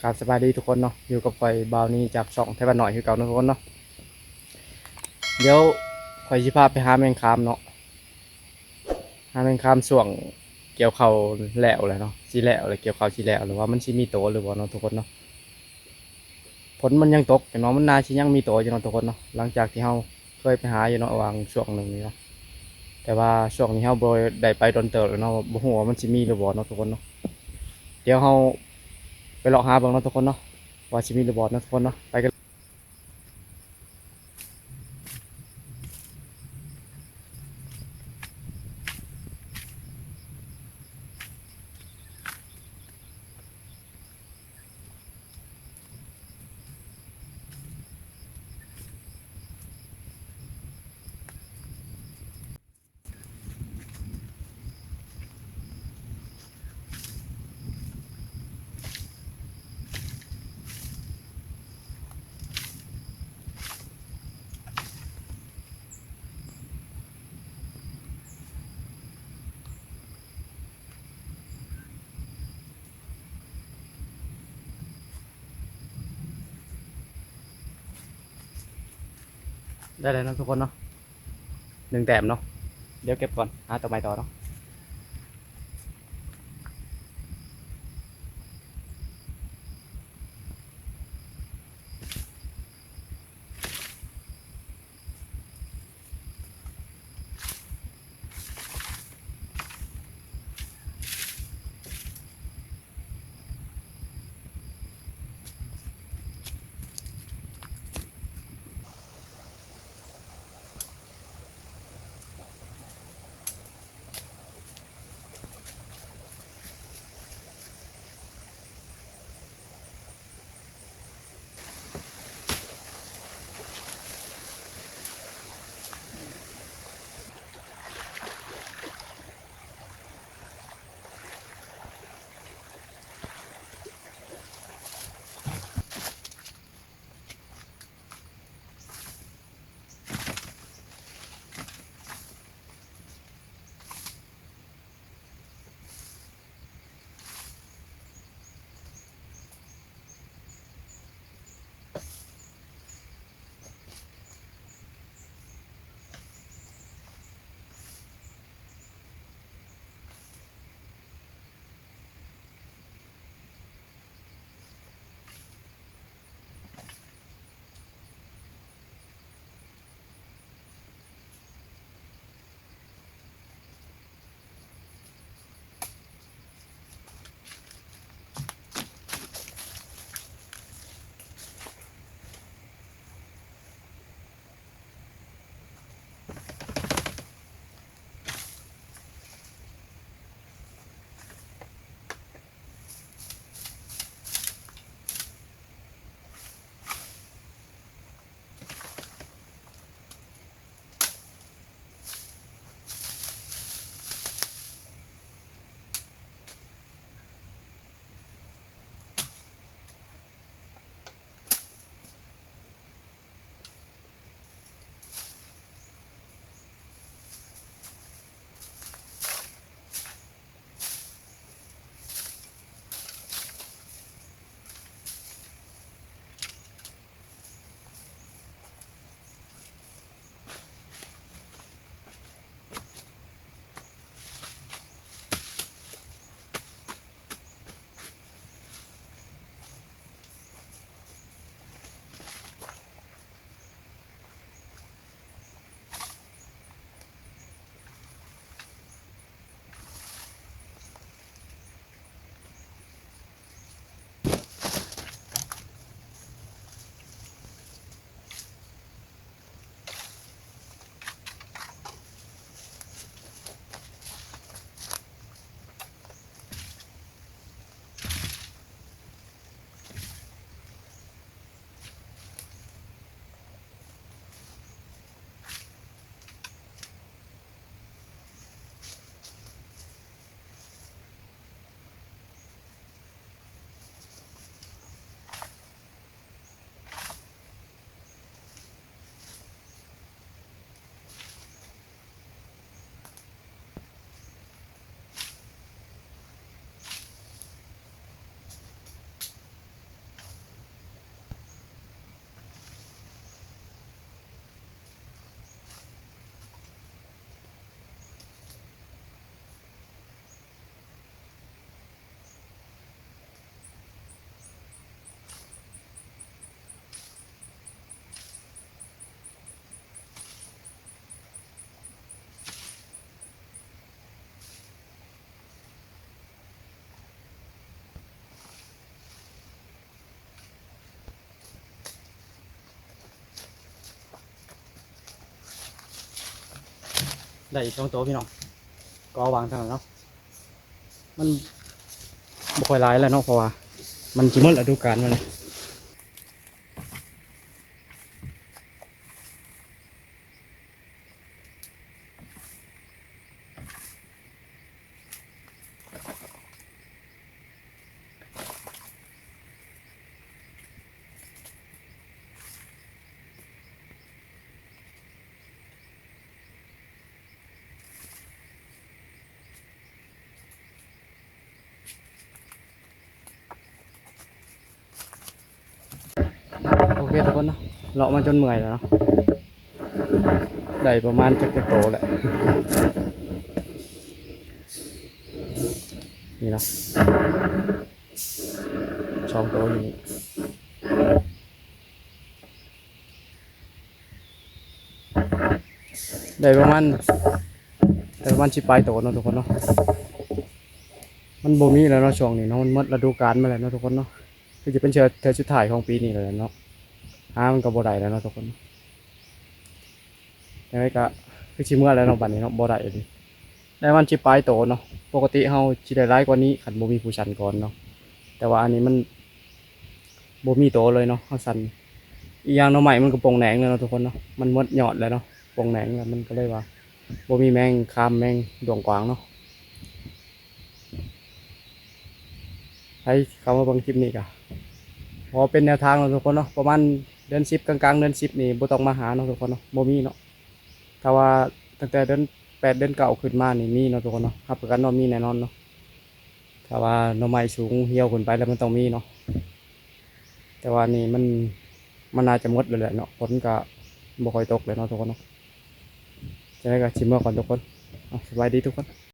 ครับสบายดีทุกคนเนาะอยู่กับข่อยบาวนี้จากช่องไทยบ้านหน่อยคือเก่าเนาะทุกคนเนาะเดี๋ยวข่อยสิพาไปหาแมงคามเนาะหาแมงคามช่วงเกี่ยวข้าวแล้วเลยเนาะสิแล้วเลยเกี่ยวข้าวสิแล้วหรือว่ามันสิมีโตหรือบ่เนาะทุกคนเนาะฝนมันยังตกแต่เนาะมันน่าสิยังมีโตอยู่เนาะทุกคนเนาะหลังจากที่เฮาเคยไปหาอยู่เนาะวางช่วงหนึ่งนี่เนาะแต่ว่าช่วงนี้เฮาบ่ได้ไปโดนเติบแล้วเนาะบ่ฮู้ว่ามันสิมีหรือบ่เนาะทุกคนเนาะเดี๋ยวเฮาไปเลาะหาเบิ่งเนาะทุกคนเนาะว่าสิมีหรือบ่เนาะทุกคนเนาะไปกัน ได้เลยนะทุกคนเนาะหนึ่งแต้มเนาะเดี๋ยวเก็บก่อนต่อไปต่อเนาะ ได้อีก2ตัวพี่น้องก็เอาวางทางนั้นเนาะมันบ่ค่อยหลายแล้วเนาะเพราะว่ามันสิหมดฤดูกาลมันเลยโอเคทุกคนเนาะเลาะมาจนเมื่อยแล้วเนาะได้ประมาณจักโตแหละนี่เนาะ2 ตัวอยู่นี่ได้ประมาณ10 ปลายโตเนาะทุกคนเนาะมันบ่มีแล้วเนาะช่วงนี้เนาะมันหมดฤดูกาลมาแล้วเนาะทุกคนเนาะคือจะเป็นเทื่อสุดท้ายของปีนี้แล้วเนาะหามันก็บ่ได้แล้วเนาะทุกคนยังไงก็คือสิเมื่อแล้วเนาะบัดนี้เนาะบ่ได้เลยได้มัน10 ปลายโตเนาะปกติเฮาสิได้หลายกว่านี้คันบ่มีผู้ชันก่อนเนาะแต่ว่าอันนี้มันบ่มีโตเลยเนาะเฮาสั่นอีกอย่างหน่อไม้มันก็โป่งแหนงเลยเนาะทุกคนเนาะมันหมดยอดแล้วเนาะโป่งแหนงแล้วมันก็เลยว่าบ่มีแมงคามแมงดวงกวางเนาะให้เข้ามาเบิ่งคลิปนี้ก็พอเป็นแนวทางเนาะทุกคนเนาะประมาณเดือน10กลางๆเดือน10นี่บ่ต้องมาหาเนาะทุกคนเนาะบ่มีเนาะถ้าว่าตั้งแต่เดือน8เดือน9ขึ้นมานี่มีเนาะทุกคนเนาะรับประกันว่ามีแน่นอนเนาะถ้าว่าหน่อไม้สูงเหี่ยวขึ้นไปแล้วมันต้องมีเนาะแต่ว่านี่มันน่าจะหมดเลยแหละเนาะฝนก็บ่ค่อยตกเลยเนาะทุกคนเนาะจะได้ก็ชิมเมื่อก่อนทุกคนสบายดีทุกคน